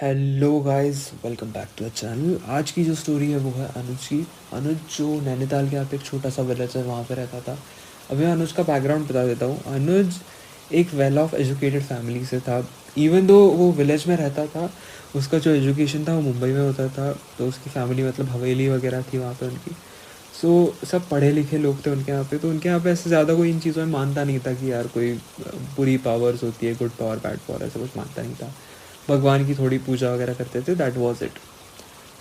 Hello guys, welcome back to the channel. आज की जो स्टोरी है वो है अनुज की। अनुज जो नैनीताल के यहाँ पे एक छोटा सा विलेज है वहाँ पे रहता था। अभी मैं अनुज का बैकग्राउंड बता देता हूँ। अनुज एक वेल ऑफ एजुकेटेड फैमिली से था। इवन दो वो विलेज में रहता था, उसका जो एजुकेशन था वो मुंबई में होता था। तो उसकी फैमिली मतलब हवेली वगैरह थी वहाँ पे उनकी। सब पढ़े लिखे लोग थे उनके यहाँ पे। तो उनके यहाँ पे ऐसे ज़्यादा कोई इन चीज़ों में मानता नहीं था कि यार कोई बुरी पावर्स होती है, गुड पावर बैड पावर, ऐसा कुछ मानता नहीं था। भगवान की थोड़ी पूजा वगैरह करते थे, that was it.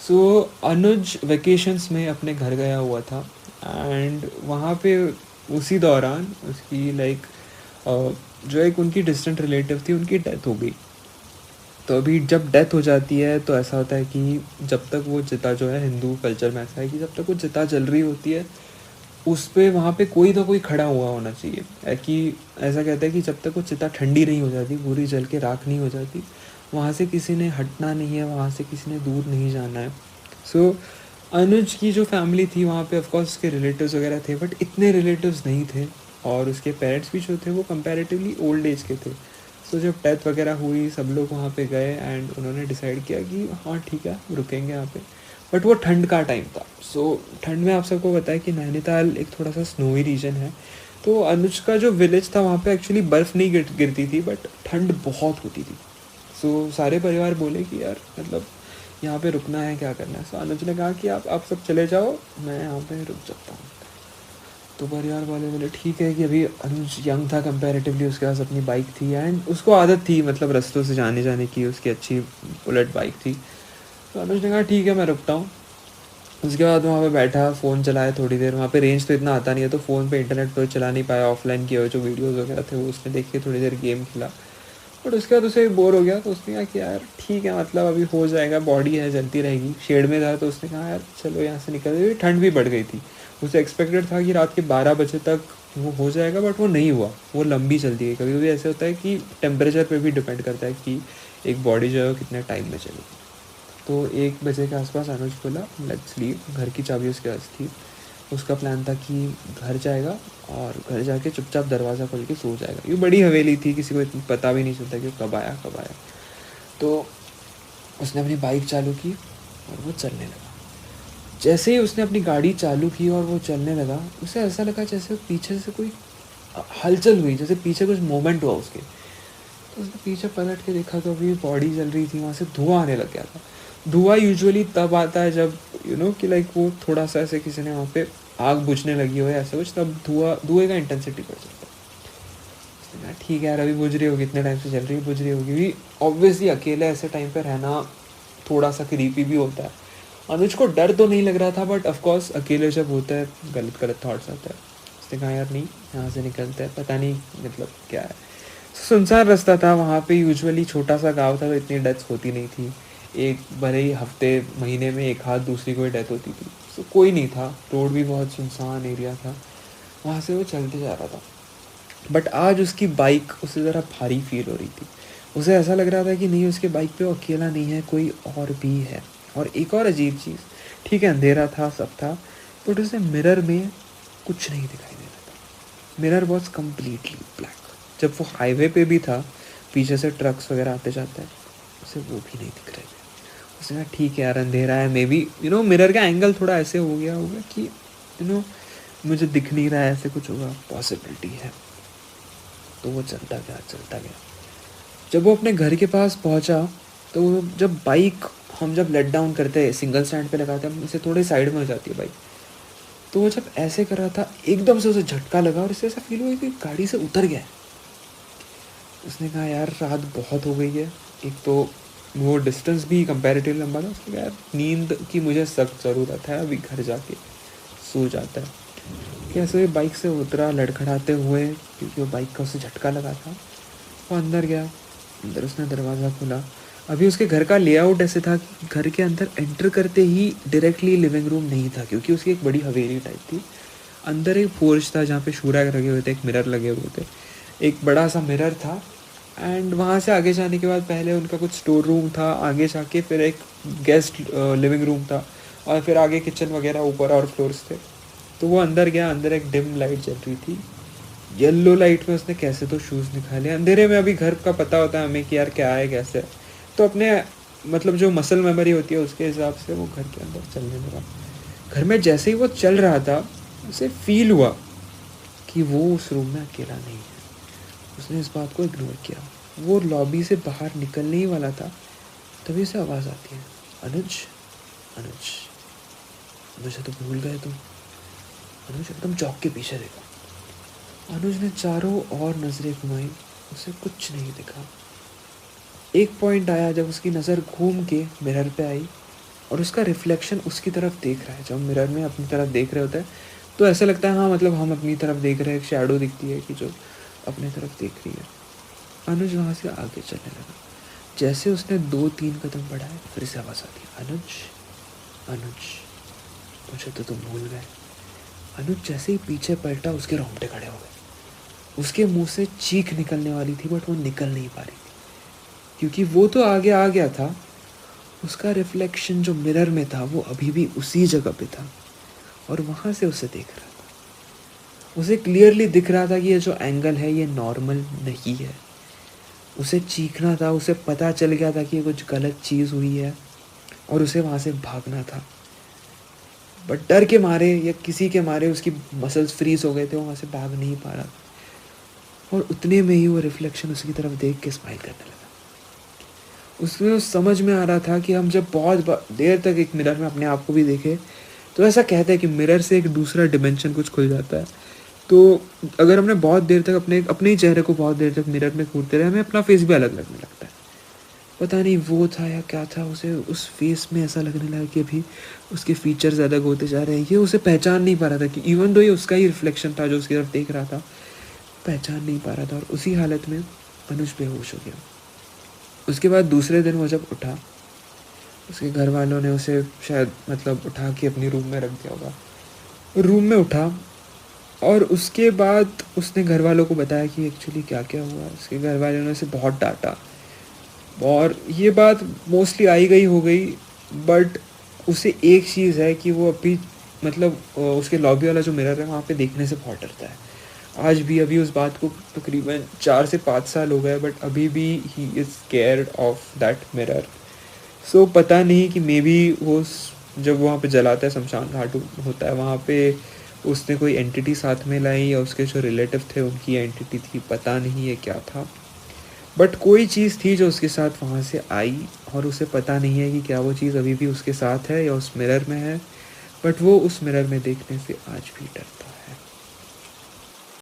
So Anuj vacations में अपने घर गया हुआ था। एंड वहाँ पे उसी दौरान उसकी जो एक उनकी डिस्टेंट रिलेटिव थी, उनकी डेथ हो गई। तो अभी जब डेथ हो जाती है तो ऐसा होता है कि जब तक वो चिता जो है, हिंदू कल्चर में ऐसा है कि जब तक वो चिता जल रही होती है उस पे वहाँ पे कोई ना कोई खड़ा हुआ होना चाहिए। कि ऐसा कहते हैं कि जब तक वो चिता ठंडी नहीं हो जाती, पूरी जल के राख नहीं हो जाती, वहाँ से किसी ने हटना नहीं है, वहाँ से किसी ने दूर नहीं जाना है। सो अनुज की जो फैमिली थी वहाँ पे ऑफकोर्स उसके रिलेटिव्स वगैरह थे, बट इतने रिलेटिव्स नहीं थे। और उसके पेरेंट्स भी जो थे वो कंपैरेटिवली ओल्ड एज के थे। जब डेथ वगैरह हुई सब लोग वहाँ पे गए एंड उन्होंने डिसाइड किया कि हाँ ठीक है, रुकेंगे यहाँ पे। बट वो ठंड का टाइम था। ठंड में आप सबको पता है कि नैनीताल एक थोड़ा सा स्नोई रीजन है। तो अनुज का जो विलेज था वहाँ पे एक्चुअली बर्फ़ नहीं गिरती थी, बट ठंड बहुत होती थी। सारे परिवार बोले कि यार मतलब यहाँ पे रुकना है, क्या करना है। अनुज ने कहा कि आप सब चले जाओ, मैं यहाँ पे रुक जाता हूँ। तो परिवार वाले बोले ठीक है। कि अभी अनुज यंग था कंपैरेटिवली, उसके पास अपनी बाइक थी एंड उसको आदत थी मतलब रास्तों से जाने जाने की, उसकी अच्छी बुलेट बाइक थी। तो अनुज ने कहा ठीक है, मैं रुकता हूँ। उसके बाद वहाँ पे बैठा, फ़ोन चलाया थोड़ी देर। वहाँ पे रेंज तो इतना आता नहीं है, तो फ़ोन पे इंटरनेट तो चला नहीं पाया। ऑफलाइन किए हुए जो वीडियोज़ वगैरह थे वो उसने देखे, थोड़ी देर गेम खेला। बट उसके बाद उसे बोर हो गया। तो उसने कहा कि यार ठीक है, मतलब अभी हो जाएगा, बॉडी है जलती रहेगी। शेड में था तो उसने कहा यार चलो यहाँ से निकल गई। ठंड भी बढ़ गई थी। उसे एक्सपेक्टेड था कि रात के 12 बजे तक वो हो जाएगा, बट वो नहीं हुआ। वो लंबी चलती है। कभी कभी ऐसे होता है कि टेम्परेचर पे भी डिपेंड करता है कि एक बॉडी जो है वो कितने टाइम में चलेगी। तो 1 बजे के आसपास अनुज बोला लेट्स लीव। घर की चाबी उसके पास थी। उसका प्लान था कि घर जाएगा और घर जाके चुपचाप दरवाज़ा खोल के सो जाएगा। ये बड़ी हवेली थी, किसी को इतना पता भी नहीं चलता कि कब आया। तो उसने अपनी बाइक चालू की और वो चलने लगा। जैसे ही उसने अपनी गाड़ी चालू की और वो चलने लगा, उसे ऐसा लगा जैसे पीछे से कोई हलचल हुई, जैसे पीछे कुछ मूवमेंट हुआ उसके। तो उसने पीछे पलट के देखा तो अभी बॉडी जल रही थी, वहाँ से धुआं आने लग गया था। धुआं यूजुअली तब आता है जब कि वो थोड़ा सा ऐसे किसी ने वहाँ पे आग बुझने लगी हो या ऐसा कुछ, तब धुएं का इंटेंसिटी बढ़ जाता है। उसने कहा ठीक है यार, अभी बुझ रही होगी, इतने टाइम से जल रही है, बुझ रही होगी। ऑब्वियसली अकेले ऐसे टाइम पे रहना थोड़ा सा क्रीपी भी होता है। अनुज को डर तो नहीं लग रहा था, बट ऑफकोर्स अकेले जब होता है गलत गलत थाट्स आता है। उसने कहा यार नहीं, यहाँ से निकलते हैं, पता नहीं मतलब क्या है। सुनसान रास्ता था वहाँ पे। यूजुअली छोटा सा गांव था तो इतनी डेथ्स होती नहीं थी। एक भले ही हफ्ते महीने में एक हाथ दूसरी कोई डेथ होती थी। कोई नहीं था, रोड भी बहुत सुनसान एरिया था। वहाँ से वो चलते जा रहा था। बट आज उसकी बाइक उसे ज़रा भारी फील हो रही थी। उसे ऐसा लग रहा था कि नहीं, उसके बाइक पे वो अकेला नहीं है, कोई और भी है। और एक और अजीब चीज़, ठीक है अंधेरा था सब था, बट उसे मिरर में कुछ नहीं दिखाई दे रहा था। Mirror was completely black. जब वो हाईवे पे भी था, पीछे से ट्रक्स वगैरह आते जाते हैं, उसे वो भी नहीं दिख रहे थे। उसने कहा ठीक है यार, अंधेरा है, मे बी मिरर का एंगल थोड़ा ऐसे हो गया होगा कि मुझे दिख नहीं रहा है, ऐसे कुछ होगा, पॉसिबिलिटी है। तो वो चलता गया। जब वो अपने घर के पास पहुंचा तो जब बाइक हम जब लेट डाउन करते हैं, सिंगल स्टैंड पे लगाते हैं, उसे थोड़े साइड में हो जाती है बाइक। तो वो जब ऐसे कर रहा था, एकदम से उसे झटका लगा और इससे ऐसा फील हुआ कि गाड़ी से उतर गया है। उसने कहा यार रात बहुत हो गई है, एक तो वो डिस्टेंस भी कंपैरेटिवली लंबा था। उसने कहा यार नींद की मुझे सख्त ज़रूरत है, अभी घर जाके सो जाता है। कैसे बाइक से उतरा लड़खड़ाते हुए, क्योंकि वो बाइक का उसे झटका लगा था। वो अंदर गया, अंदर उसने दरवाज़ा खोला। अभी उसके घर का लेआउट ऐसे था कि घर के अंदर एंटर करते ही डायरेक्टली लिविंग रूम नहीं था, क्योंकि उसकी एक बड़ी हवेली टाइप थी। अंदर एक पोर्च था जहाँ पे शूरा लगे हुए थे, एक मिरर लगे हुए थे, एक बड़ा सा मिरर था। एंड वहाँ से आगे जाने के बाद पहले उनका कुछ स्टोर रूम था, आगे जाके फिर एक गेस्ट लिविंग रूम था, और फिर आगे किचन वगैरह ऊपर और फ्लोर्स थे। तो वो अंदर गया, अंदर एक डिम लाइट जल रही थी। येलो लाइट में उसने कैसे तो शूज़ निकाले। अंधेरे में अभी घर का पता होता है हमें कि यार क्या है कैसे है। तो अपने मतलब जो मसल मेमोरी होती है उसके हिसाब से वो घर के अंदर चलने लगा। घर में जैसे ही वो चल रहा था, उसे फ़ील हुआ कि वो उस रूम में अकेला नहीं है। उसने इस बात को इग्नोर किया। वो लॉबी से बाहर निकलने ही वाला था, तभी उसे आवाज़ आती है, अनुज, अनुज, मुझे तो भूल गए तुम। अनुज एकदम चौंक के पीछे देखा। अनुज ने चारों ओर नज़रें घुमाई, उसे कुछ नहीं दिखा। एक पॉइंट आया जब उसकी नज़र घूम के मिरर पे आई और उसका रिफ्लेक्शन उसकी तरफ देख रहा है। जब मिरर में अपनी तरफ देख रहे होते हैं तो ऐसा लगता है, हाँ मतलब हम अपनी तरफ देख रहे हैं, एक शैडो दिखती है कि जो अपनी तरफ देख रही है। अनुज वहाँ से आगे चलने लगा। जैसे उसने 2-3 कदम बढ़ाए, फिर से आवाज़ आती है, अनुज, अनुज, मुझे तो तुम भूल गए। अनुज जैसे ही पीछे पलटा, उसके रोंगटे खड़े हो गए। उसके मुंह से चीख निकलने वाली थी बट वो निकल नहीं पा रही थी, क्योंकि वो तो आगे आ गया था। उसका रिफ्लेक्शन जो मिरर में था वो अभी भी उसी जगह पे था और वहाँ से उसे देख रहा था। उसे क्लियरली दिख रहा था कि ये जो एंगल है ये नॉर्मल नहीं है। उसे चीखना था, उसे पता चल गया था कि ये कुछ गलत चीज़ हुई है और उसे वहाँ से भागना था। बट डर के मारे या किसी के मारे उसकी मसल्स फ्रीज हो गए थे, वो वहाँ से भाग नहीं पा रहा। और उतने में ही वो रिफ्लेक्शन उसकी तरफ देख के स्माइल करने लगा। उसमें उस समझ में आ रहा था कि हम जब बहुत देर तक एक मिरर में अपने आप को भी देखें तो ऐसा कहते हैं कि मिरर से एक दूसरा डिमेंशन कुछ खुल जाता है। तो अगर हमने बहुत देर तक अपने अपने ही चेहरे को बहुत देर तक मिरर में घूरते रहे, हमें अपना फेस भी अलग लगने लगता है। पता नहीं वो था या क्या था, उसे उस फेस में ऐसा लगने लगा कि अभी उसके फीचर्स अलग होते जा रहे हैं। ये उसे पहचान नहीं पा रहा था कि इवन दो ये उसका ही रिफ्लेक्शन था जो उसकी तरफ देख रहा था, पहचान नहीं पा रहा था। और उसी हालत में अनुज बेहोश हो गया। उसके बाद दूसरे दिन वो जब उठा, उसके घर वालों ने उसे शायद मतलब उठा के अपनी रूम में रख दिया होगा। रूम में उठा और उसके बाद उसने घर वालों को बताया कि एक्चुअली क्या क्या हुआ। उसके घर वालों ने उसे बहुत डांटा और ये बात मोस्टली आई गई हो गई। बट उसे एक चीज़ है कि वो अभी मतलब उसके लॉबी वाला जो मिरर है वहाँ पे देखने से बहुत डरता है। आज भी अभी उस बात को तकरीबन 4 से 5 साल हो गए, बट अभी भी he is scared of that mirror. So पता नहीं कि मे बी वो जब वहाँ पे जलाता है, शमशान घाट होता है वहाँ पे, उसने कोई एंटिटी साथ में लाई या उसके जो रिलेटिव थे उनकी एंटिटी थी, पता नहीं ये क्या था। बट कोई चीज़ थी जो उसके साथ वहाँ से आई और उसे पता नहीं है कि क्या वो चीज़ अभी भी उसके साथ है या उस मिरर में है। बट वो उस मिरर में देखने से आज भी डरता है।